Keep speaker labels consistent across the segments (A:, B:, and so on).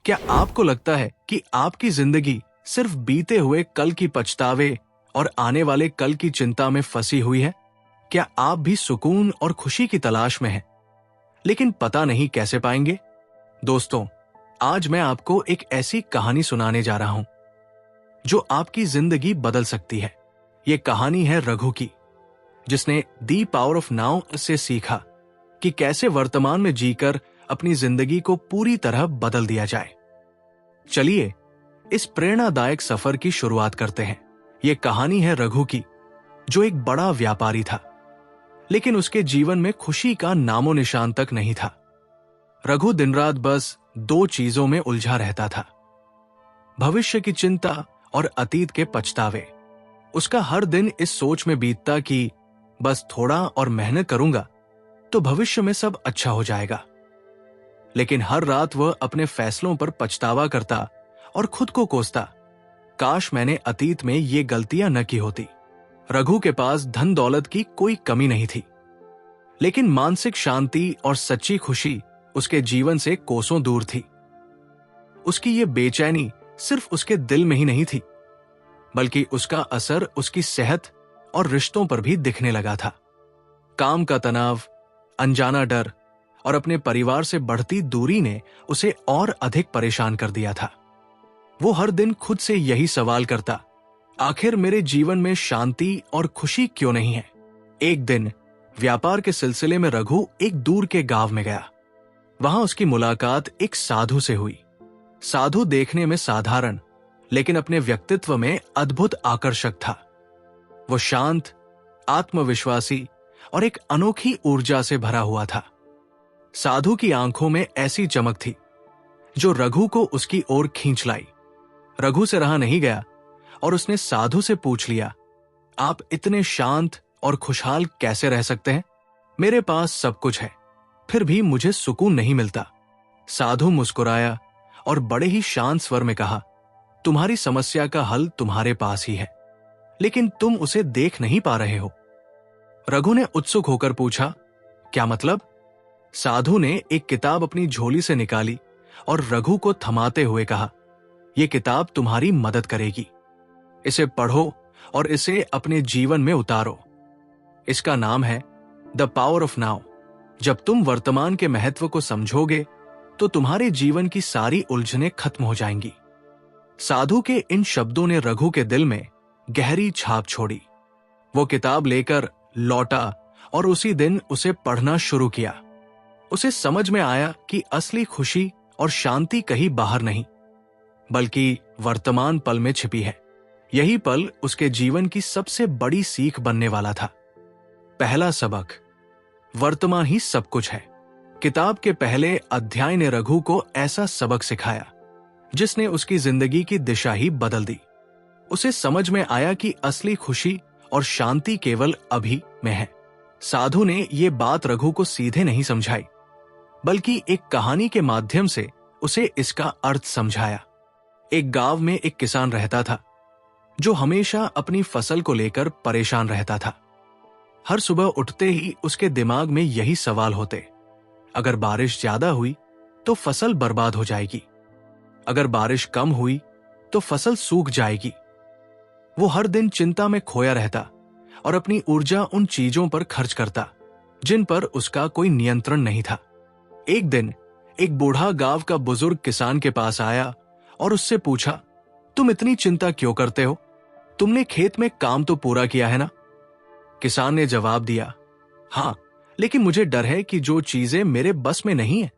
A: क्या आपको लगता है कि आपकी जिंदगी सिर्फ बीते हुए कल की पछतावे और आने वाले कल की चिंता में फंसी हुई है? क्या आप भी सुकून और खुशी की तलाश में हैं, लेकिन पता नहीं कैसे पाएंगे? दोस्तों, आज मैं आपको एक ऐसी कहानी सुनाने जा रहा हूं जो आपकी जिंदगी बदल सकती है। ये कहानी है रघु की, जिसने दी पावर ऑफ नाउ से सीखा कि कैसे वर्तमान में जीकर अपनी जिंदगी को पूरी तरह बदल दिया जाए। चलिए इस प्रेरणादायक सफर की शुरुआत करते हैं। यह कहानी है रघु की, जो एक बड़ा व्यापारी था, लेकिन उसके जीवन में खुशी का नामो निशान तक नहीं था। रघु दिन रात बस दो चीजों में उलझा रहता था, भविष्य की चिंता और अतीत के पछतावे। उसका हर दिन इस सोच में बीतता कि बस थोड़ा और मेहनत करूंगा तो भविष्य में सब अच्छा हो जाएगा। लेकिन हर रात वह अपने फैसलों पर पछतावा करता और खुद को कोसता, काश मैंने अतीत में ये गलतियां न की होती। रघु के पास धन दौलत की कोई कमी नहीं थी, लेकिन मानसिक शांति और सच्ची खुशी उसके जीवन से कोसों दूर थी। उसकी ये बेचैनी सिर्फ उसके दिल में ही नहीं थी, बल्कि उसका असर उसकी सेहत और रिश्तों पर भी दिखने लगा था। काम का तनाव, अनजाना डर और अपने परिवार से बढ़ती दूरी ने उसे और अधिक परेशान कर दिया था। वो हर दिन खुद से यही सवाल करता, आखिर मेरे जीवन में शांति और खुशी क्यों नहीं है? एक दिन व्यापार के सिलसिले में रघु एक दूर के गांव में गया। वहां उसकी मुलाकात एक साधु से हुई। साधु देखने में साधारण, लेकिन अपने व्यक्तित्व में अद्भुत आकर्षक था। वो शांत, आत्मविश्वासी और एक अनोखी ऊर्जा से भरा हुआ था। साधु की आंखों में ऐसी चमक थी जो रघु को उसकी ओर खींच लाई। रघु से रहा नहीं गया और उसने साधु से पूछ लिया, आप इतने शांत और खुशहाल कैसे रह सकते हैं? मेरे पास सब कुछ है, फिर भी मुझे सुकून नहीं मिलता। साधु मुस्कुराया और बड़े ही शांत स्वर में कहा, तुम्हारी समस्या का हल तुम्हारे पास ही है, लेकिन तुम उसे देख नहीं पा रहे हो। रघु ने उत्सुक होकर पूछा, क्या मतलब? साधु ने एक किताब अपनी झोली से निकाली और रघु को थमाते हुए कहा, यह किताब तुम्हारी मदद करेगी। इसे पढ़ो और इसे अपने जीवन में उतारो। इसका नाम है द पावर ऑफ नाउ। जब तुम वर्तमान के महत्व को समझोगे तो तुम्हारे जीवन की सारी उलझनें खत्म हो जाएंगी। साधु के इन शब्दों ने रघु के दिल में गहरी छाप छोड़ी। वो किताब लेकर लौटा और उसी दिन उसे पढ़ना शुरू किया। उसे समझ में आया कि असली खुशी और शांति कहीं बाहर नहीं, बल्कि वर्तमान पल में छिपी है। यही पल उसके जीवन की सबसे बड़ी सीख बनने वाला था। पहला सबक, वर्तमान ही सब कुछ है। किताब के पहले अध्याय ने रघु को ऐसा सबक सिखाया जिसने उसकी जिंदगी की दिशा ही बदल दी। उसे समझ में आया कि असली खुशी और शांति केवल अभी में है। साधु ने यह बात रघु को सीधे नहीं समझाई, बल्कि एक कहानी के माध्यम से उसे इसका अर्थ समझाया। एक गांव में एक किसान रहता था जो हमेशा अपनी फसल को लेकर परेशान रहता था। हर सुबह उठते ही उसके दिमाग में यही सवाल होते, अगर बारिश ज्यादा हुई तो फसल बर्बाद हो जाएगी, अगर बारिश कम हुई तो फसल सूख जाएगी। वो हर दिन चिंता में खोया रहता और अपनी ऊर्जा उन चीजों पर खर्च करता जिन पर उसका कोई नियंत्रण नहीं था। एक दिन एक बूढ़ा गांव का बुजुर्ग किसान के पास आया और उससे पूछा, तुम इतनी चिंता क्यों करते हो? तुमने खेत में काम तो पूरा किया है ना? किसान ने जवाब दिया, हाँ, लेकिन मुझे डर है कि जो चीजें मेरे बस में नहीं है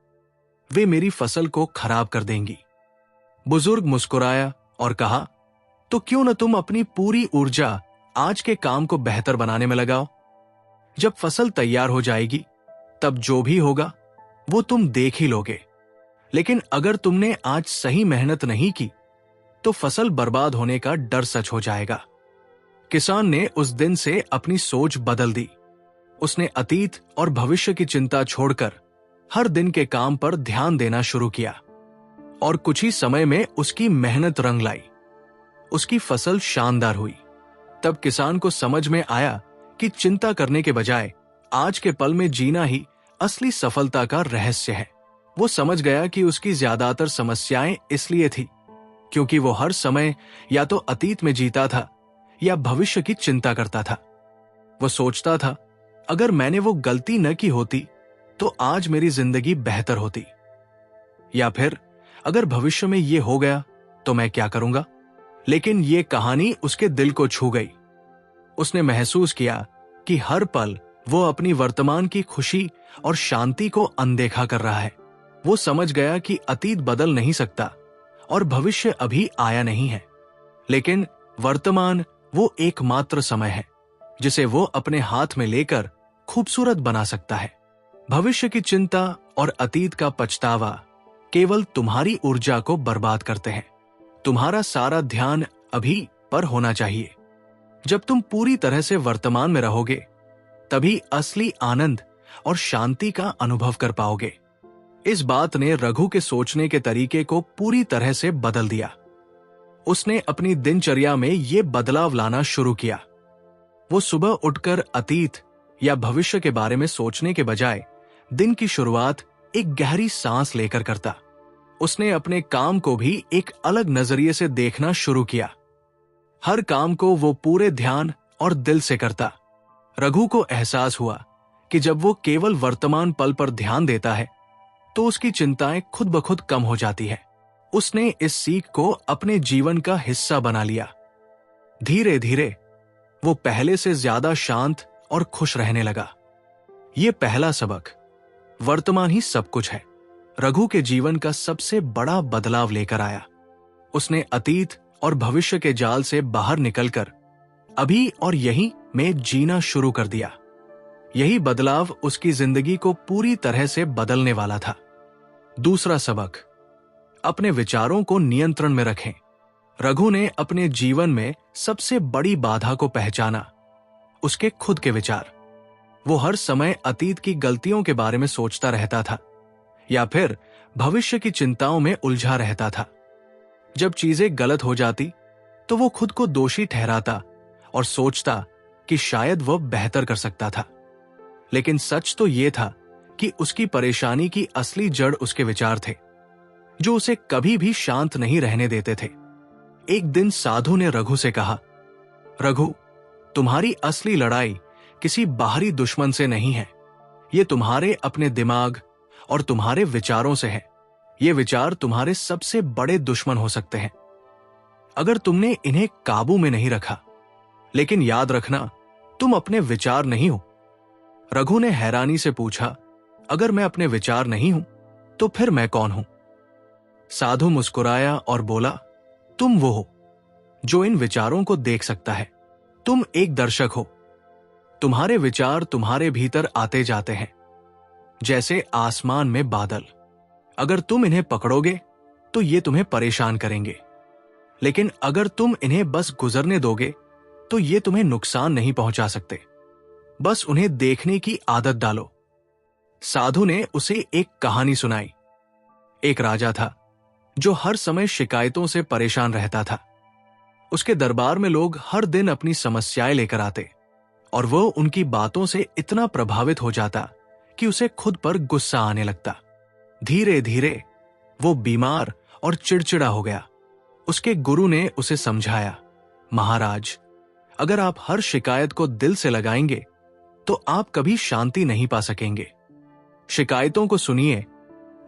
A: वे मेरी फसल को खराब कर देंगी। बुजुर्ग मुस्कुराया और कहा, तो क्यों न तुम अपनी पूरी ऊर्जा आज के काम को बेहतर बनाने में लगाओ। जब फसल तैयार हो जाएगी तब जो भी होगा वो तुम देख ही लोगे, लेकिन अगर तुमने आज सही मेहनत नहीं की तो फसल बर्बाद होने का डर सच हो जाएगा। किसान ने उस दिन से अपनी सोच बदल दी। उसने अतीत और भविष्य की चिंता छोड़कर हर दिन के काम पर ध्यान देना शुरू किया और कुछ ही समय में उसकी मेहनत रंग लाई। उसकी फसल शानदार हुई। तब किसान को समझ में आया कि चिंता करने के बजाय आज के पल में जीना ही असली सफलता का रहस्य है। वो समझ गया कि उसकी ज्यादातर समस्याएं इसलिए थी क्योंकि वो हर समय या तो अतीत में जीता था या भविष्य की चिंता करता था। वो सोचता था, अगर मैंने वो गलती न की होती तो आज मेरी जिंदगी बेहतर होती, या फिर अगर भविष्य में ये हो गया तो मैं क्या करूंगा। लेकिन ये कहानी उसके दिल को छू गई। उसने महसूस किया कि हर पल वो अपनी वर्तमान की खुशी और शांति को अनदेखा कर रहा है। वो समझ गया कि अतीत बदल नहीं सकता और भविष्य अभी आया नहीं है, लेकिन वर्तमान वो एकमात्र समय है जिसे वो अपने हाथ में लेकर खूबसूरत बना सकता है। भविष्य की चिंता और अतीत का पछतावा केवल तुम्हारी ऊर्जा को बर्बाद करते हैं। तुम्हारा सारा ध्यान अभी पर होना चाहिए। जब तुम पूरी तरह से वर्तमान में रहोगे तभी असली आनंद और शांति का अनुभव कर पाओगे। इस बात ने रघु के सोचने के तरीके को पूरी तरह से बदल दिया। उसने अपनी दिनचर्या में ये बदलाव लाना शुरू किया। वो सुबह उठकर अतीत या भविष्य के बारे में सोचने के बजाय दिन की शुरुआत एक गहरी सांस लेकर करता। उसने अपने काम को भी एक अलग नजरिए से देखना शुरू किया। हर काम को वो पूरे ध्यान और दिल से करता। रघु को एहसास हुआ कि जब वो केवल वर्तमान पल पर ध्यान देता है तो उसकी चिंताएं खुद ब खुद कम हो जाती है। उसने इस सीख को अपने जीवन का हिस्सा बना लिया। धीरे धीरे वो पहले से ज्यादा शांत और खुश रहने लगा। ये पहला सबक, वर्तमान ही सब कुछ है, रघु के जीवन का सबसे बड़ा बदलाव लेकर आया। उसने अतीत और भविष्य के जाल से बाहर निकलकर अभी और यहीं में जीना शुरू कर दिया। यही बदलाव उसकी जिंदगी को पूरी तरह से बदलने वाला था। दूसरा सबक, अपने विचारों को नियंत्रण में रखें। रघु ने अपने जीवन में सबसे बड़ी बाधा को पहचाना, उसके खुद के विचार। वो हर समय अतीत की गलतियों के बारे में सोचता रहता था या फिर भविष्य की चिंताओं में उलझा रहता था। जब चीजें गलत हो जाती तो वो खुद को दोषी ठहराता और सोचता कि शायद वह बेहतर कर सकता था। लेकिन सच तो ये था कि उसकी परेशानी की असली जड़ उसके विचार थे, जो उसे कभी भी शांत नहीं रहने देते थे। एक दिन साधु ने रघु से कहा, रघु, तुम्हारी असली लड़ाई किसी बाहरी दुश्मन से नहीं है, ये तुम्हारे अपने दिमाग और तुम्हारे विचारों से है। ये विचार तुम्हारे सबसे बड़े दुश्मन हो सकते हैं अगर तुमने इन्हें काबू में नहीं रखा। लेकिन याद रखना, तुम अपने विचार नहीं हो। रघु ने हैरानी से पूछा, अगर मैं अपने विचार नहीं हूं तो फिर मैं कौन हूं? साधु मुस्कुराया और बोला, तुम वो हो जो इन विचारों को देख सकता है। तुम एक दर्शक हो। तुम्हारे विचार तुम्हारे भीतर आते जाते हैं जैसे आसमान में बादल। अगर तुम इन्हें पकड़ोगे तो ये तुम्हें परेशान करेंगे, लेकिन अगर तुम इन्हें बस गुजरने दोगे तो ये तुम्हें नुकसान नहीं पहुंचा सकते। बस उन्हें देखने की आदत डालो। साधु ने उसे एक कहानी सुनाई। एक राजा था जो हर समय शिकायतों से परेशान रहता था। उसके दरबार में लोग हर दिन अपनी समस्याएं लेकर आते और वो उनकी बातों से इतना प्रभावित हो जाता कि उसे खुद पर गुस्सा आने लगता। धीरे धीरे वो बीमार और चिड़चिड़ा हो गया। उसके गुरु ने उसे समझाया, महाराज, अगर आप हर शिकायत को दिल से लगाएंगे तो आप कभी शांति नहीं पा सकेंगे। शिकायतों को सुनिए,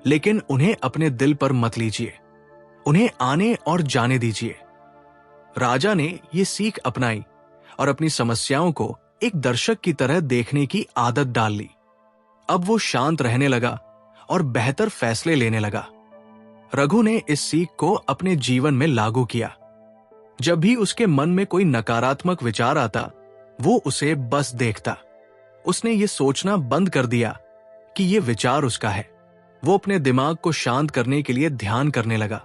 A: लेकिन उन्हें अपने दिल पर मत लीजिए। उन्हें आने और जाने दीजिए। राजा ने ये सीख अपनाई और अपनी समस्याओं को एक दर्शक की तरह देखने की आदत डाल ली। अब वो शांत रहने लगा और बेहतर फैसले लेने लगा। रघु ने इस सीख को अपने जीवन में लागू किया। जब भी उसके मन में कोई नकारात्मक विचार आता, वो उसे बस देखता। उसने ये सोचना बंद कर दिया कि ये विचार उसका है। वो अपने दिमाग को शांत करने के लिए ध्यान करने लगा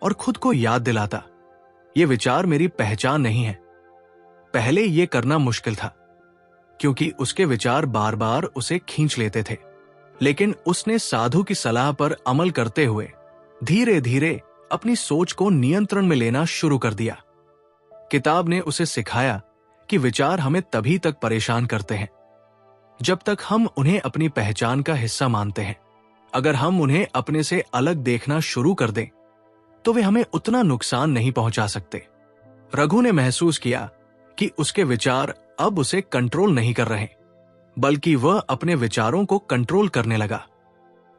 A: और खुद को याद दिलाता, ये विचार मेरी पहचान नहीं है। पहले ये करना मुश्किल था क्योंकि उसके विचार बार बार उसे खींच लेते थे, लेकिन उसने साधु की सलाह पर अमल करते हुए धीरे धीरे अपनी सोच को नियंत्रण में लेना शुरू कर दिया। किताब ने उसे सिखाया कि विचार हमें तभी तक परेशान करते हैं जब तक हम उन्हें अपनी पहचान का हिस्सा मानते हैं। अगर हम उन्हें अपने से अलग देखना शुरू कर दें तो वे हमें उतना नुकसान नहीं पहुंचा सकते। रघु ने महसूस किया कि उसके विचार अब उसे कंट्रोल नहीं कर रहे, बल्कि वह अपने विचारों को कंट्रोल करने लगा।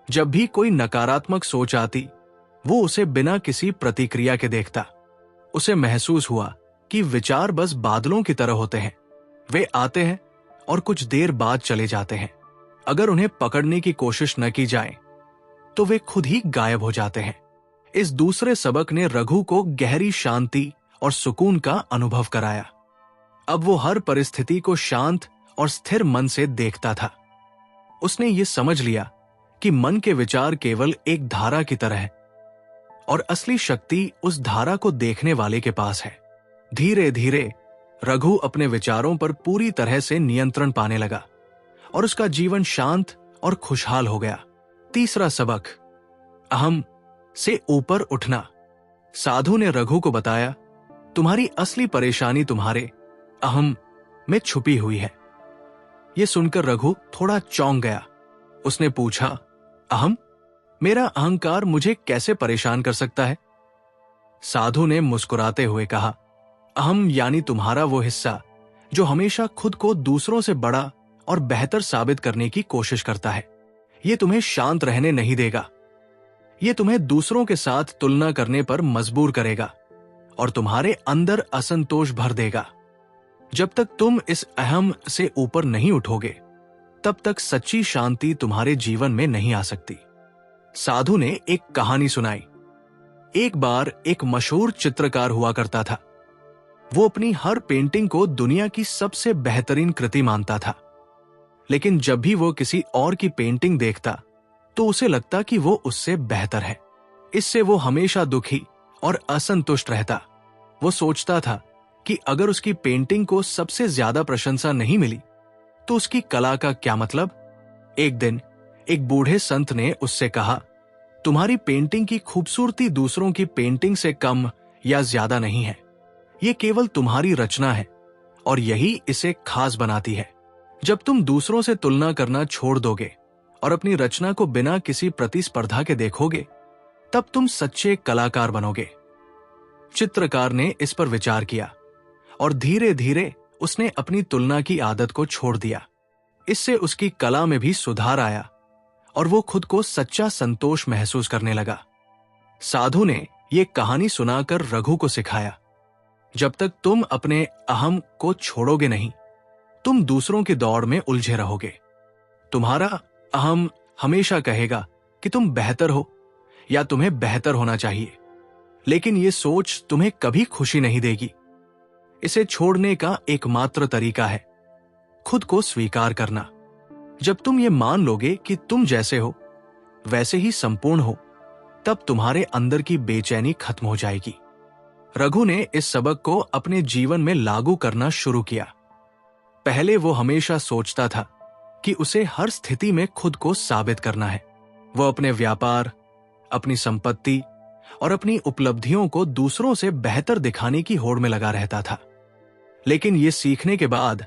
A: जब भी कोई नकारात्मक सोच आती, वो उसे बिना किसी प्रतिक्रिया के देखता। उसे महसूस हुआ कि विचार बस बादलों की तरह होते हैं, वे आते हैं और कुछ देर बाद चले जाते हैं। अगर उन्हें पकड़ने की कोशिश न की जाए तो वे खुद ही गायब हो जाते हैं। इस दूसरे सबक ने रघु को गहरी शांति और सुकून का अनुभव कराया। अब वो हर परिस्थिति को शांत और स्थिर मन से देखता था। उसने ये समझ लिया कि मन के विचार केवल एक धारा की तरह है और असली शक्ति उस धारा को देखने वाले के पास है। धीरे धीरे रघु अपने विचारों पर पूरी तरह से नियंत्रण पाने लगा और उसका जीवन शांत और खुशहाल हो गया। तीसरा सबक, अहम से ऊपर उठना। साधु ने रघु को बताया, तुम्हारी असली परेशानी तुम्हारे अहम में छुपी हुई है। यह सुनकर रघु थोड़ा चौंक गया। उसने पूछा, अहम? मेरा अहंकार मुझे कैसे परेशान कर सकता है? साधु ने मुस्कुराते हुए कहा, अहम यानी तुम्हारा वो हिस्सा जो हमेशा खुद को दूसरों से बड़ा और बेहतर साबित करने की कोशिश करता है। यह तुम्हें शांत रहने नहीं देगा। यह तुम्हें दूसरों के साथ तुलना करने पर मजबूर करेगा और तुम्हारे अंदर असंतोष भर देगा। जब तक तुम इस अहम से ऊपर नहीं उठोगे, तब तक सच्ची शांति तुम्हारे जीवन में नहीं आ सकती। साधु ने एक कहानी सुनाई। एक बार एक मशहूर चित्रकार हुआ करता था। वो अपनी हर पेंटिंग को दुनिया की सबसे बेहतरीन कृति मानता था, लेकिन जब भी वो किसी और की पेंटिंग देखता तो उसे लगता कि वो उससे बेहतर है। इससे वो हमेशा दुखी और असंतुष्ट रहता। वो सोचता था कि अगर उसकी पेंटिंग को सबसे ज्यादा प्रशंसा नहीं मिली तो उसकी कला का क्या मतलब। एक दिन एक बूढ़े संत ने उससे कहा, तुम्हारी पेंटिंग की खूबसूरती दूसरों की पेंटिंग से कम या ज्यादा नहीं है। ये केवल तुम्हारी रचना है और यही इसे खास बनाती है। जब तुम दूसरों से तुलना करना छोड़ दोगे और अपनी रचना को बिना किसी प्रतिस्पर्धा के देखोगे, तब तुम सच्चे कलाकार बनोगे। चित्रकार ने इस पर विचार किया और धीरे धीरे उसने अपनी तुलना की आदत को छोड़ दिया। इससे उसकी कला में भी सुधार आया और वो खुद को सच्चा संतोष महसूस करने लगा। साधु ने यह कहानी सुनाकर रघु को सिखाया, जब तक तुम अपने अहम को छोड़ोगे नहीं, तुम दूसरों की दौड़ में उलझे रहोगे। तुम्हारा अहम हमेशा कहेगा कि तुम बेहतर हो या तुम्हें बेहतर होना चाहिए, लेकिन यह सोच तुम्हें कभी खुशी नहीं देगी। इसे छोड़ने का एकमात्र तरीका है खुद को स्वीकार करना। जब तुम ये मान लोगे कि तुम जैसे हो वैसे ही संपूर्ण हो, तब तुम्हारे अंदर की बेचैनी खत्म हो जाएगी। रघु ने इस सबक को अपने जीवन में लागू करना शुरू किया। पहले वो हमेशा सोचता था कि उसे हर स्थिति में खुद को साबित करना है। वो अपने व्यापार, अपनी संपत्ति और अपनी उपलब्धियों को दूसरों से बेहतर दिखाने की होड़ में लगा रहता था। लेकिन ये सीखने के बाद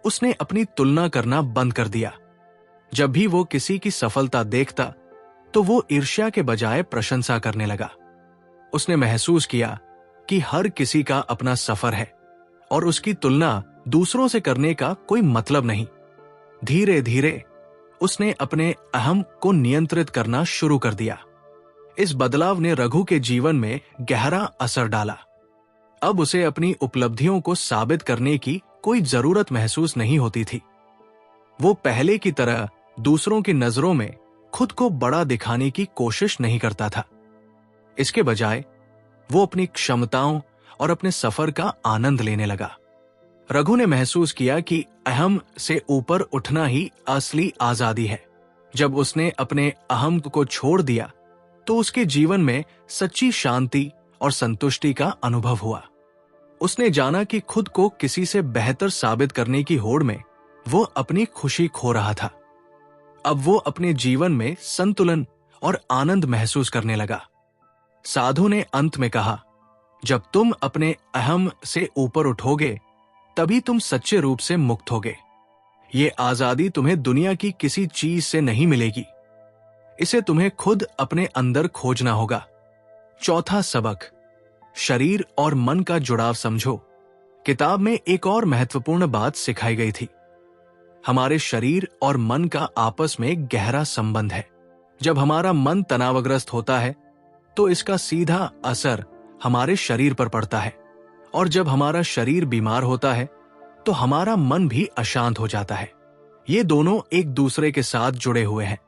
A: उसने अपनी तुलना करना बंद कर दिया। जब भी वो किसी की सफलता देखता तो वो ईर्ष्या के बजाय प्रशंसा करने लगा। उसने महसूस किया कि हर किसी का अपना सफर है और उसकी तुलना दूसरों से करने का कोई मतलब नहीं। धीरे धीरे उसने अपने अहम को नियंत्रित करना शुरू कर दिया। इस बदलाव ने रघु के जीवन में गहरा असर डाला। अब उसे अपनी उपलब्धियों को साबित करने की कोई जरूरत महसूस नहीं होती थी। वो पहले की तरह दूसरों की नजरों में खुद को बड़ा दिखाने की कोशिश नहीं करता था। इसके बजाय वो अपनी क्षमताओं और अपने सफर का आनंद लेने लगा। रघु ने महसूस किया कि अहम से ऊपर उठना ही असली आजादी है। जब उसने अपने अहम को छोड़ दिया तो उसके जीवन में सच्ची शांति और संतुष्टि का अनुभव हुआ। उसने जाना कि खुद को किसी से बेहतर साबित करने की होड़ में वो अपनी खुशी खो रहा था। अब वो अपने जीवन में संतुलन और आनंद महसूस करने लगा। साधु ने अंत में कहा, जब तुम अपने अहम से ऊपर उठोगे तभी तुम सच्चे रूप से मुक्त होगे। ये आजादी तुम्हें दुनिया की किसी चीज से नहीं मिलेगी। इसे तुम्हें खुद अपने अंदर खोजना होगा। चौथा सबक, शरीर और मन का जुड़ाव समझो। किताब में एक और महत्वपूर्ण बात सिखाई गई थी। हमारे शरीर और मन का आपस में गहरा संबंध है। जब हमारा मन तनावग्रस्त होता है तो इसका सीधा असर हमारे शरीर पर पड़ता है, और जब हमारा शरीर बीमार होता है तो हमारा मन भी अशांत हो जाता है। ये दोनों एक दूसरे के साथ जुड़े हुए हैं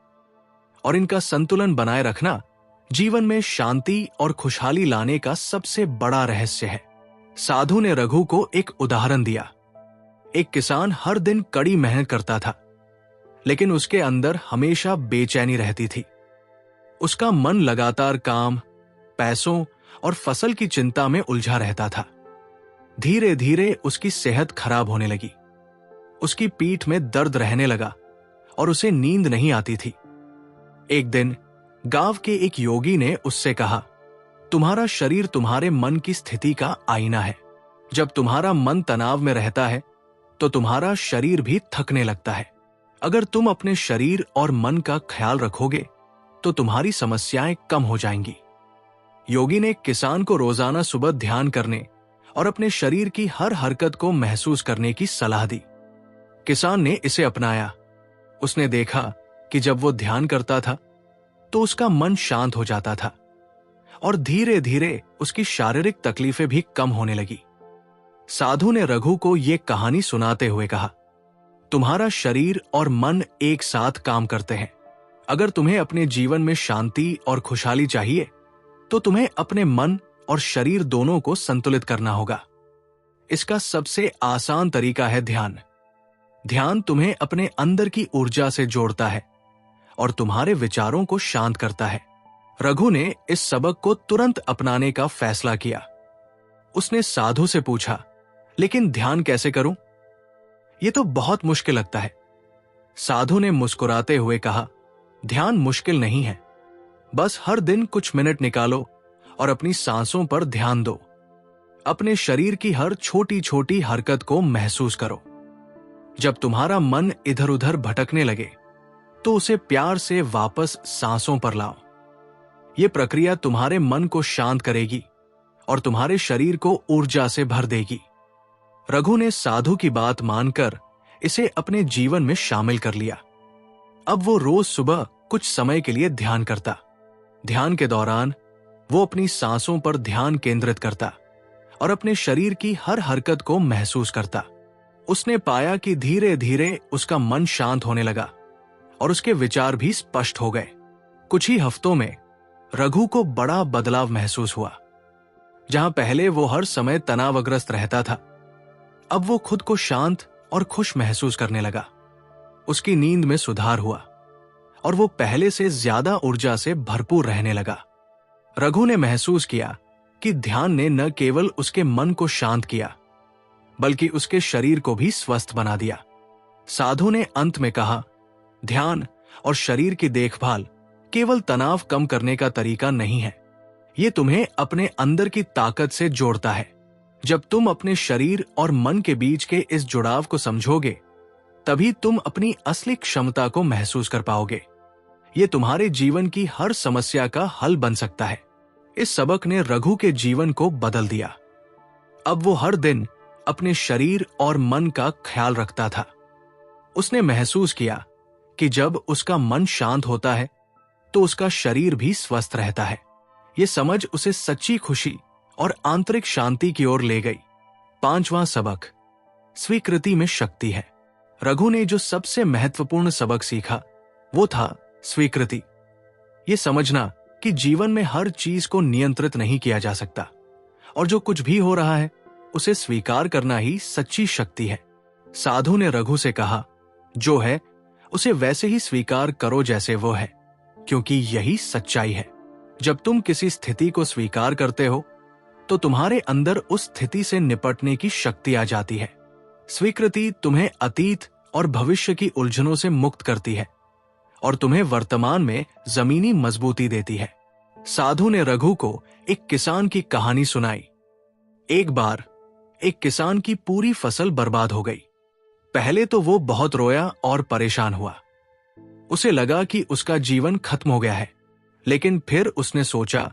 A: और इनका संतुलन बनाए रखना जीवन में शांति और खुशहाली लाने का सबसे बड़ा रहस्य है। साधु ने रघु को एक उदाहरण दिया। एक किसान हर दिन कड़ी मेहनत करता था, लेकिन उसके अंदर हमेशा बेचैनी रहती थी। उसका मन लगातार काम, पैसों और फसल की चिंता में उलझा रहता था। धीरे धीरे उसकी सेहत खराब होने लगी। उसकी पीठ में दर्द रहने लगा और उसे नींद नहीं आती थी। एक दिन गांव के एक योगी ने उससे कहा, तुम्हारा शरीर तुम्हारे मन की स्थिति का आईना है। जब तुम्हारा मन तनाव में रहता है तो तुम्हारा शरीर भी थकने लगता है। अगर तुम अपने शरीर और मन का ख्याल रखोगे तो तुम्हारी समस्याएं कम हो जाएंगी। योगी ने किसान को रोजाना सुबह ध्यान करने और अपने शरीर की हर हरकत को महसूस करने की सलाह दी। किसान ने इसे अपनाया। उसने देखा कि जब वो ध्यान करता था तो उसका मन शांत हो जाता था और धीरे धीरे उसकी शारीरिक तकलीफें भी कम होने लगी। साधु ने रघु को यह कहानी सुनाते हुए कहा, तुम्हारा शरीर और मन एक साथ काम करते हैं। अगर तुम्हें अपने जीवन में शांति और खुशहाली चाहिए तो तुम्हें अपने मन और शरीर दोनों को संतुलित करना होगा। इसका सबसे आसान तरीका है ध्यान। ध्यान तुम्हें अपने अंदर की ऊर्जा से जोड़ता है और तुम्हारे विचारों को शांत करता है। रघु ने इस सबक को तुरंत अपनाने का फैसला किया। उसने साधु से पूछा, लेकिन ध्यान कैसे करूं? यह तो बहुत मुश्किल लगता है। साधु ने मुस्कुराते हुए कहा, ध्यान मुश्किल नहीं है। बस हर दिन कुछ मिनट निकालो और अपनी सांसों पर ध्यान दो। अपने शरीर की हर छोटी छोटी हरकत को महसूस करो। जब तुम्हारा मन इधर उधर भटकने लगे तो उसे प्यार से वापस सांसों पर लाओ। यह प्रक्रिया तुम्हारे मन को शांत करेगी और तुम्हारे शरीर को ऊर्जा से भर देगी। रघु ने साधु की बात मानकर इसे अपने जीवन में शामिल कर लिया। अब वो रोज सुबह कुछ समय के लिए ध्यान करता। ध्यान के दौरान वो अपनी सांसों पर ध्यान केंद्रित करता और अपने शरीर की हर हरकत को महसूस करता। उसने पाया कि धीरे धीरे उसका मन शांत होने लगा और उसके विचार भी स्पष्ट हो गए। कुछ ही हफ्तों में रघु को बड़ा बदलाव महसूस हुआ। जहां पहले वो हर समय तनावग्रस्त रहता था, अब वो खुद को शांत और खुश महसूस करने लगा। उसकी नींद में सुधार हुआ और वो पहले से ज्यादा ऊर्जा से भरपूर रहने लगा। रघु ने महसूस किया कि ध्यान ने न केवल उसके मन को शांत किया, बल्कि उसके शरीर को भी स्वस्थ बना दिया। साधु ने अंत में कहा, ध्यान और शरीर की देखभाल केवल तनाव कम करने का तरीका नहीं है, ये तुम्हें अपने अंदर की ताकत से जोड़ता है। जब तुम अपने शरीर और मन के बीच के इस जुड़ाव को समझोगे, तभी तुम अपनी असली क्षमता को महसूस कर पाओगे। ये तुम्हारे जीवन की हर समस्या का हल बन सकता है। इस सबक ने रघु के जीवन को बदल दिया। अब वो हर दिन अपने शरीर और मन का ख्याल रखता था। उसने महसूस किया कि जब उसका मन शांत होता है तो उसका शरीर भी स्वस्थ रहता है। ये समझ उसे सच्ची खुशी और आंतरिक शांति की ओर ले गई। पांचवां सबक, स्वीकृति में शक्ति है। रघु ने जो सबसे महत्वपूर्ण सबक सीखा वो था स्वीकृति। ये समझना कि जीवन में हर चीज को नियंत्रित नहीं किया जा सकता और जो कुछ भी हो रहा है उसे स्वीकार करना ही सच्ची शक्ति है। साधु ने रघु से कहा, जो है उसे वैसे ही स्वीकार करो जैसे वो है, क्योंकि यही सच्चाई है। जब तुम किसी स्थिति को स्वीकार करते हो तो तुम्हारे अंदर उस स्थिति से निपटने की शक्ति आ जाती है। स्वीकृति तुम्हें अतीत और भविष्य की उलझनों से मुक्त करती है और तुम्हें वर्तमान में जमीनी मजबूती देती है। साधु ने रघु को एक किसान की कहानी सुनाई। एक बार एक किसान की पूरी फसल बर्बाद हो गई। पहले तो वो बहुत रोया और परेशान हुआ। उसे लगा कि उसका जीवन खत्म हो गया है, लेकिन फिर उसने सोचा,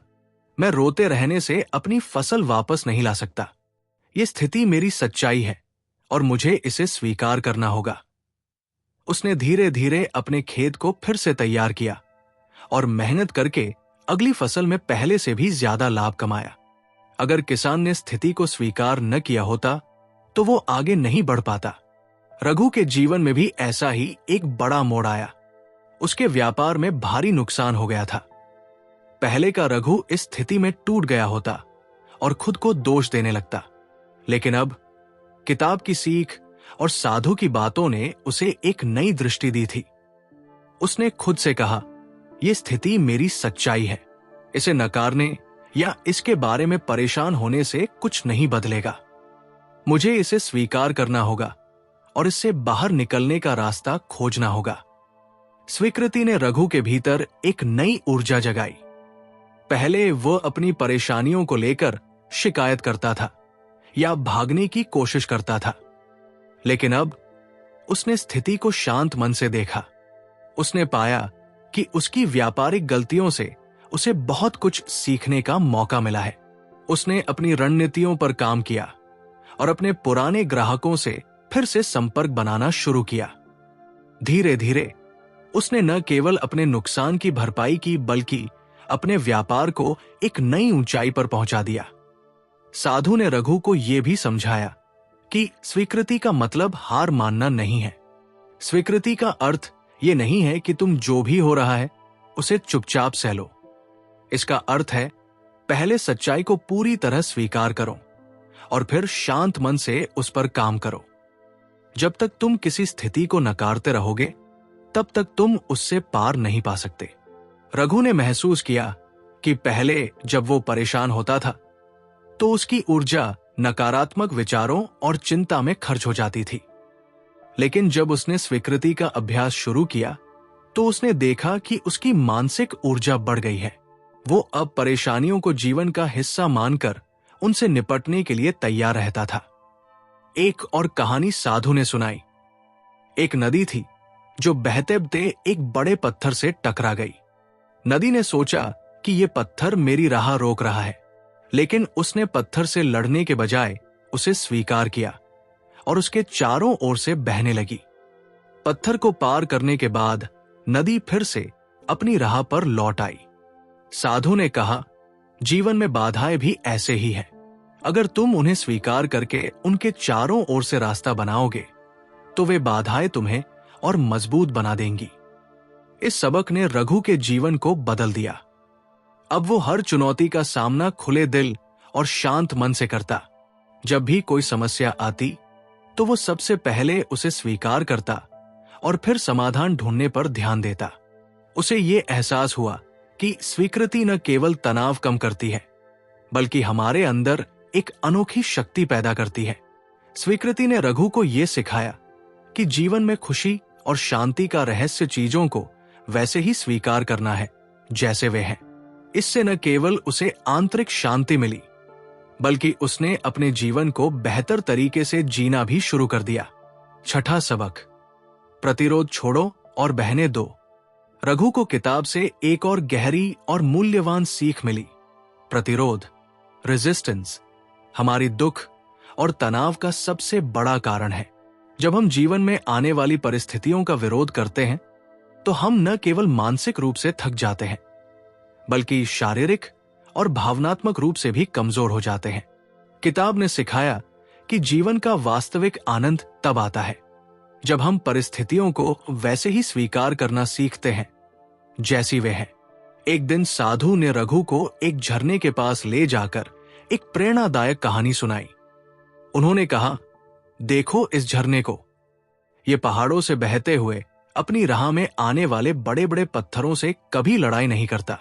A: मैं रोते रहने से अपनी फसल वापस नहीं ला सकता। ये स्थिति मेरी सच्चाई है और मुझे इसे स्वीकार करना होगा। उसने धीरे धीरे अपने खेत को फिर से तैयार किया और मेहनत करके अगली फसल में पहले से भी ज्यादा लाभ कमाया। अगर किसान ने स्थिति को स्वीकार न किया होता तो वो आगे नहीं बढ़ पाता। रघु के जीवन में भी ऐसा ही एक बड़ा मोड़ आया। उसके व्यापार में भारी नुकसान हो गया था। पहले का रघु इस स्थिति में टूट गया होता और खुद को दोष देने लगता, लेकिन अब किताब की सीख और साधु की बातों ने उसे एक नई दृष्टि दी थी। उसने खुद से कहा, यह स्थिति मेरी सच्चाई है, इसे नकारने या इसके बारे में परेशान होने से कुछ नहीं बदलेगा। मुझे इसे स्वीकार करना होगा और इससे बाहर निकलने का रास्ता खोजना होगा। स्वीकृति ने रघु के भीतर एक नई ऊर्जा जगाई। पहले वह अपनी परेशानियों को लेकर शिकायत करता था या भागने की कोशिश करता था, लेकिन अब उसने स्थिति को शांत मन से देखा। उसने पाया कि उसकी व्यापारिक गलतियों से उसे बहुत कुछ सीखने का मौका मिला है। उसने अपनी रणनीतियों पर काम किया और अपने पुराने ग्राहकों से फिर से संपर्क बनाना शुरू किया। धीरे धीरे उसने न केवल अपने नुकसान की भरपाई की, बल्कि अपने व्यापार को एक नई ऊंचाई पर पहुंचा दिया। साधु ने रघु को यह भी समझाया कि स्वीकृति का मतलब हार मानना नहीं है। स्वीकृति का अर्थ यह नहीं है कि तुम जो भी हो रहा है उसे चुपचाप सह लो। इसका अर्थ है, पहले सच्चाई को पूरी तरह स्वीकार करो और फिर शांत मन से उस पर काम करो। जब तक तुम किसी स्थिति को नकारते रहोगे, तब तक तुम उससे पार नहीं पा सकते। रघु ने महसूस किया कि पहले जब वो परेशान होता था तो उसकी ऊर्जा नकारात्मक विचारों और चिंता में खर्च हो जाती थी, लेकिन जब उसने स्वीकृति का अभ्यास शुरू किया तो उसने देखा कि उसकी मानसिक ऊर्जा बढ़ गई है। वो अब परेशानियों को जीवन का हिस्सा मानकर उनसे निपटने के लिए तैयार रहता था। एक और कहानी साधु ने सुनाई। एक नदी थी जो बहते बहते एक बड़े पत्थर से टकरा गई। नदी ने सोचा कि यह पत्थर मेरी राह रोक रहा है, लेकिन उसने पत्थर से लड़ने के बजाय उसे स्वीकार किया और उसके चारों ओर से बहने लगी। पत्थर को पार करने के बाद नदी फिर से अपनी राह पर लौट आई। साधु ने कहा, जीवन में बाधाएं भी ऐसे ही हैं। अगर तुम उन्हें स्वीकार करके उनके चारों ओर से रास्ता बनाओगे तो वे बाधाएं तुम्हें और मजबूत बना देंगी। इस सबक ने रघु के जीवन को बदल दिया। अब वो हर चुनौती का सामना खुले दिल और शांत मन से करता। जब भी कोई समस्या आती तो वो सबसे पहले उसे स्वीकार करता और फिर समाधान ढूंढने पर ध्यान देता। उसे ये एहसास हुआ कि स्वीकृति न केवल तनाव कम करती है, बल्कि हमारे अंदर एक अनोखी शक्ति पैदा करती है। स्वीकृति ने रघु को यह सिखाया कि जीवन में खुशी और शांति का रहस्य चीजों को वैसे ही स्वीकार करना है जैसे वे हैं। इससे न केवल उसे आंतरिक शांति मिली, बल्कि उसने अपने जीवन को बेहतर तरीके से जीना भी शुरू कर दिया। छठा सबक, प्रतिरोध छोड़ो और बहने दो। रघु को किताब से एक और गहरी और मूल्यवान सीख मिली। प्रतिरोध, रेजिस्टेंस, हमारी दुख और तनाव का सबसे बड़ा कारण है। जब हम जीवन में आने वाली परिस्थितियों का विरोध करते हैं तो हम न केवल मानसिक रूप से थक जाते हैं, बल्कि शारीरिक और भावनात्मक रूप से भी कमजोर हो जाते हैं। किताब ने सिखाया कि जीवन का वास्तविक आनंद तब आता है जब हम परिस्थितियों को वैसे ही स्वीकार करना सीखते हैं जैसी वे हैं। एक दिन साधु ने रघु को एक झरने के पास ले जाकर एक प्रेरणादायक कहानी सुनाई। उन्होंने कहा, देखो इस झरने को। ये पहाड़ों से बहते हुए अपनी राह में आने वाले बड़े बड़े पत्थरों से कभी लड़ाई नहीं करता।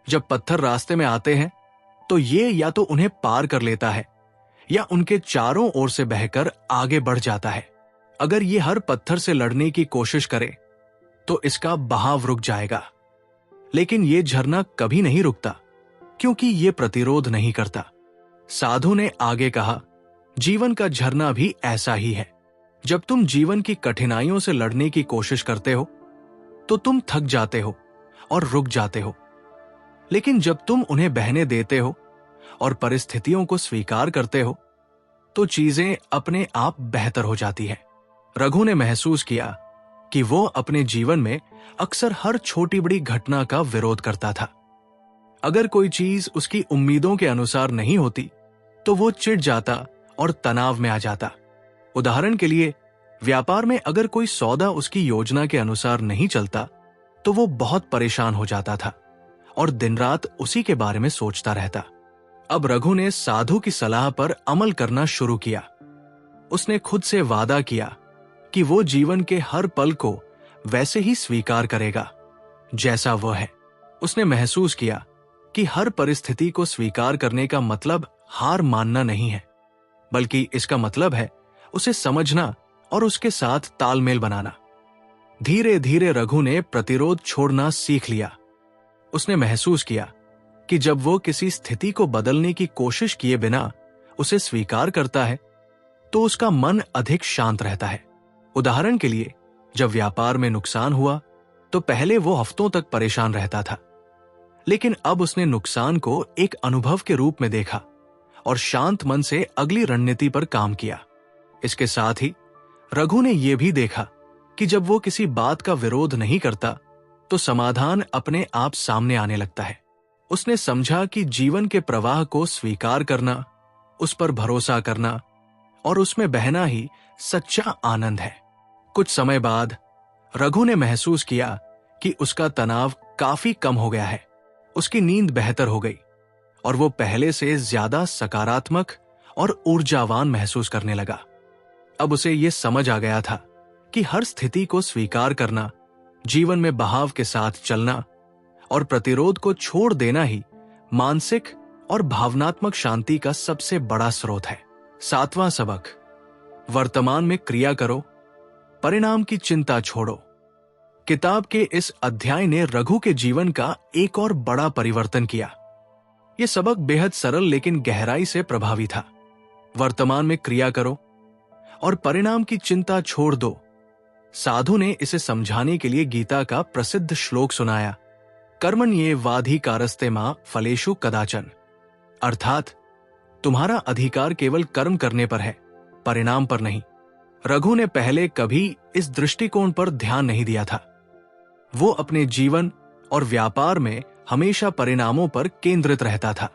A: जब पत्थर रास्ते में आते हैं तो ये या तो उन्हें पार कर लेता है या उनके चारों ओर से बहकर आगे बढ़ जाता है। अगर ये हर पत्थर से लड़ने की कोशिश करे तो इसका बहाव रुक जाएगा, लेकिन ये झरना कभी नहीं रुकता क्योंकि ये प्रतिरोध नहीं करता। साधु ने आगे कहा, जीवन का झरना भी ऐसा ही है। जब तुम जीवन की कठिनाइयों से लड़ने की कोशिश करते हो तो तुम थक जाते हो और रुक जाते हो। लेकिन जब तुम उन्हें बहने देते हो और परिस्थितियों को स्वीकार करते हो, तो चीजें अपने आप बेहतर हो जाती हैं। रघु ने महसूस किया कि वो अपने जीवन में अक्सर हर छोटी बड़ी घटना का विरोध करता था। अगर कोई चीज उसकी उम्मीदों के अनुसार नहीं होती, तो वो चिढ़ जाता और तनाव में आ जाता। उदाहरण के लिए, व्यापार में अगर कोई सौदा उसकी योजना के अनुसार नहीं चलता, तो वो बहुत परेशान हो जाता था और दिन रात उसी के बारे में सोचता रहता। अब रघु ने साधु की सलाह पर अमल करना शुरू किया। उसने खुद से वादा किया कि वो जीवन के हर पल को वैसे ही स्वीकार करेगा जैसा वह है। उसने महसूस किया कि हर परिस्थिति को स्वीकार करने का मतलब हार मानना नहीं है, बल्कि इसका मतलब है उसे समझना और उसके साथ तालमेल बनाना। धीरे धीरे रघु ने प्रतिरोध छोड़ना सीख लिया। उसने महसूस किया कि जब वो किसी स्थिति को बदलने की कोशिश किए बिना उसे स्वीकार करता है, तो उसका मन अधिक शांत रहता है। उदाहरण के लिए, जब व्यापार में नुकसान हुआ, तो पहले वो हफ्तों तक परेशान रहता था, लेकिन अब उसने नुकसान को एक अनुभव के रूप में देखा और शांत मन से अगली रणनीति पर काम किया। इसके साथ ही रघु ने यह भी देखा कि जब वो किसी बात का विरोध नहीं करता, तो समाधान अपने आप सामने आने लगता है। उसने समझा कि जीवन के प्रवाह को स्वीकार करना, उस पर भरोसा करना और उसमें बहना ही सच्चा आनंद है। कुछ समय बाद रघु ने महसूस किया कि उसका तनाव काफी कम हो गया है। उसकी नींद बेहतर हो गई और वो पहले से ज्यादा सकारात्मक और ऊर्जावान महसूस करने लगा। अब उसे यह समझ आ गया था कि हर स्थिति को स्वीकार करना, जीवन में बहाव के साथ चलना और प्रतिरोध को छोड़ देना ही मानसिक और भावनात्मक शांति का सबसे बड़ा स्रोत है। 7वां सबक, वर्तमान में क्रिया करो, परिणाम की चिंता छोड़ो। किताब के इस अध्याय ने रघु के जीवन का एक और बड़ा परिवर्तन किया। यह सबक बेहद सरल लेकिन गहराई से प्रभावी था। वर्तमान में क्रिया करो और परिणाम की चिंता छोड़ दो। साधु ने इसे समझाने के लिए गीता का प्रसिद्ध श्लोक सुनाया, कर्मण्येवाधिकारस्ते मा फलेषु कदाचन। अर्थात तुम्हारा अधिकार केवल कर्म करने पर है, परिणाम पर नहीं। रघु ने पहले कभी इस दृष्टिकोण पर ध्यान नहीं दिया था। वो अपने जीवन और व्यापार में हमेशा परिणामों पर केंद्रित रहता था।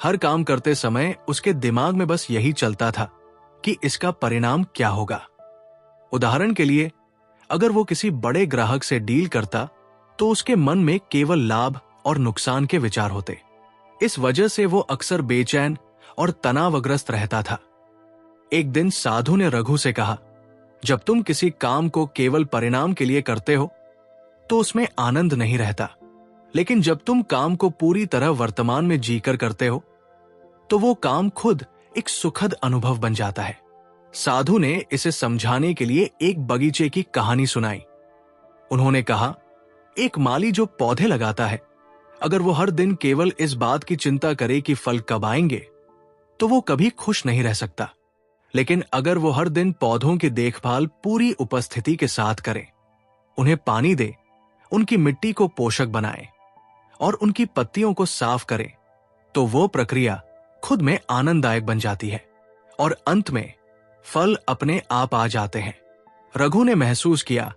A: हर काम करते समय उसके दिमाग में बस यही चलता था कि इसका परिणाम क्या होगा। उदाहरण के लिए, अगर वो किसी बड़े ग्राहक से डील करता, तो उसके मन में केवल लाभ और नुकसान के विचार होते। इस वजह से वो अक्सर बेचैन और तनावग्रस्त रहता था। एक दिन साधु ने रघु से कहा, जब तुम किसी काम को केवल परिणाम के लिए करते हो, तो उसमें आनंद नहीं रहता, लेकिन जब तुम काम को पूरी तरह वर्तमान में जीकर करते हो, तो वो काम खुद एक सुखद अनुभव बन जाता है। साधु ने इसे समझाने के लिए एक बगीचे की कहानी सुनाई। उन्होंने कहा, एक माली जो पौधे लगाता है, अगर वो हर दिन केवल इस बात की चिंता करे कि फल कब आएंगे, तो वो कभी खुश नहीं रह सकता। लेकिन अगर वो हर दिन पौधों की देखभाल पूरी उपस्थिति के साथ करे, उन्हें पानी दे, उनकी मिट्टी को पोषक बनाए और उनकी पत्तियों को साफ करे, तो वो प्रक्रिया खुद में आनंददायक बन जाती है और अंत में फल अपने आप आ जाते हैं। रघु ने महसूस किया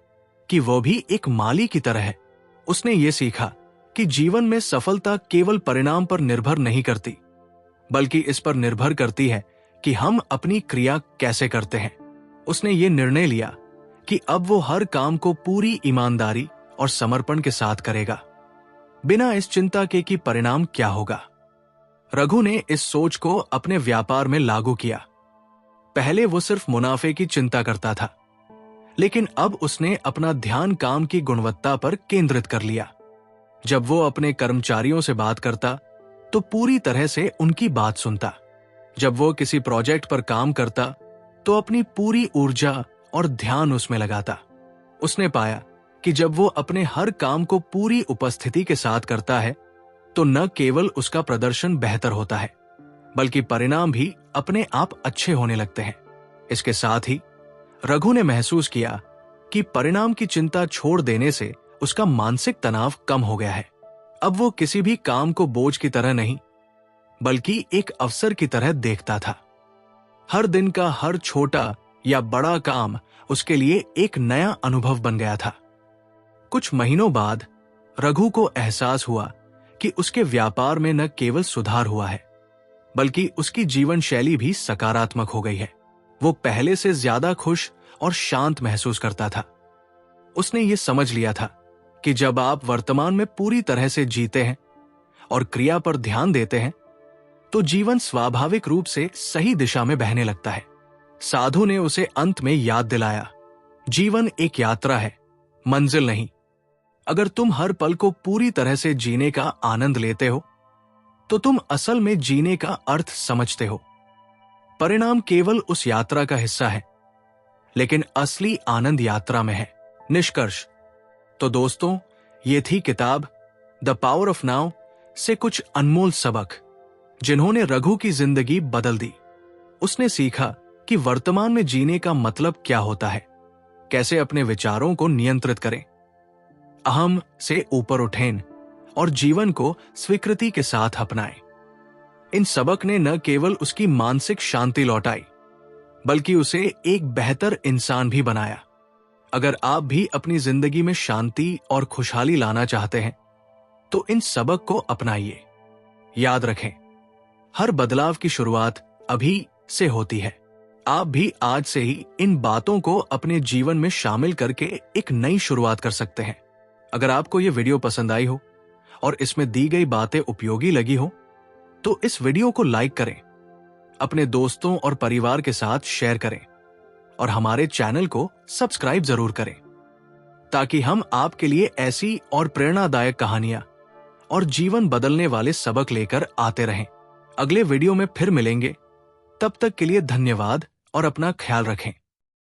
A: कि वो भी एक माली की तरह है। उसने ये सीखा कि जीवन में सफलता केवल परिणाम पर निर्भर नहीं करती, बल्कि इस पर निर्भर करती है कि हम अपनी क्रिया कैसे करते हैं। उसने ये निर्णय लिया कि अब वो हर काम को पूरी ईमानदारी और समर्पण के साथ करेगा, बिना इस चिंता के कि परिणाम क्या होगा। रघु ने इस सोच को अपने व्यापार में लागू किया। पहले वो सिर्फ मुनाफे की चिंता करता था, लेकिन अब उसने अपना ध्यान काम की गुणवत्ता पर केंद्रित कर लिया। जब वो अपने कर्मचारियों से बात करता, तो पूरी तरह से उनकी बात सुनता। जब वो किसी प्रोजेक्ट पर काम करता, तो अपनी पूरी ऊर्जा और ध्यान उसमें लगाता। उसने पाया कि जब वो अपने हर काम को पूरी उपस्थिति के साथ करता है, तो न केवल उसका प्रदर्शन बेहतर होता है, बल्कि परिणाम भी अपने आप अच्छे होने लगते हैं। इसके साथ ही रघु ने महसूस किया कि परिणाम की चिंता छोड़ देने से उसका मानसिक तनाव कम हो गया है। अब वो किसी भी काम को बोझ की तरह नहीं, बल्कि एक अवसर की तरह देखता था। हर दिन का हर छोटा या बड़ा काम उसके लिए एक नया अनुभव बन गया था। कुछ महीनों बाद रघु को एहसास हुआ कि उसके व्यापार में न केवल सुधार हुआ है, बल्कि उसकी जीवन शैली भी सकारात्मक हो गई है। वो पहले से ज्यादा खुश और शांत महसूस करता था। उसने ये समझ लिया था कि जब आप वर्तमान में पूरी तरह से जीते हैं और क्रिया पर ध्यान देते हैं, तो जीवन स्वाभाविक रूप से सही दिशा में बहने लगता है। साधु ने उसे अंत में याद दिलाया, जीवन एक यात्रा है, मंजिल नहीं। अगर तुम हर पल को पूरी तरह से जीने का आनंद लेते हो, तो तुम असल में जीने का अर्थ समझते हो। परिणाम केवल उस यात्रा का हिस्सा है, लेकिन असली आनंद यात्रा में है। निष्कर्ष। तो दोस्तों, ये थी किताब द पावर ऑफ नाउ से कुछ अनमोल सबक, जिन्होंने रघु की जिंदगी बदल दी। उसने सीखा कि वर्तमान में जीने का मतलब क्या होता है, कैसे अपने विचारों को नियंत्रित करें, अहम से ऊपर उठें और जीवन को स्वीकृति के साथ अपनाएं। इन सबक ने न केवल उसकी मानसिक शांति लौटाई, बल्कि उसे एक बेहतर इंसान भी बनाया। अगर आप भी अपनी जिंदगी में शांति और खुशहाली लाना चाहते हैं, तो इन सबक को अपनाइए। याद रखें, हर बदलाव की शुरुआत अभी से होती है। आप भी आज से ही इन बातों को अपने जीवन में शामिल करके एक नई शुरुआत कर सकते हैं। अगर आपको यह वीडियो पसंद आई हो और इसमें दी गई बातें उपयोगी लगी हो, तो इस वीडियो को लाइक करें, अपने दोस्तों और परिवार के साथ शेयर करें और हमारे चैनल को सब्सक्राइब जरूर करें, ताकि हम आपके लिए ऐसी और प्रेरणादायक कहानियां और जीवन बदलने वाले सबक लेकर आते रहें। अगले वीडियो में फिर मिलेंगे। तब तक के लिए धन्यवाद और अपना ख्याल रखें।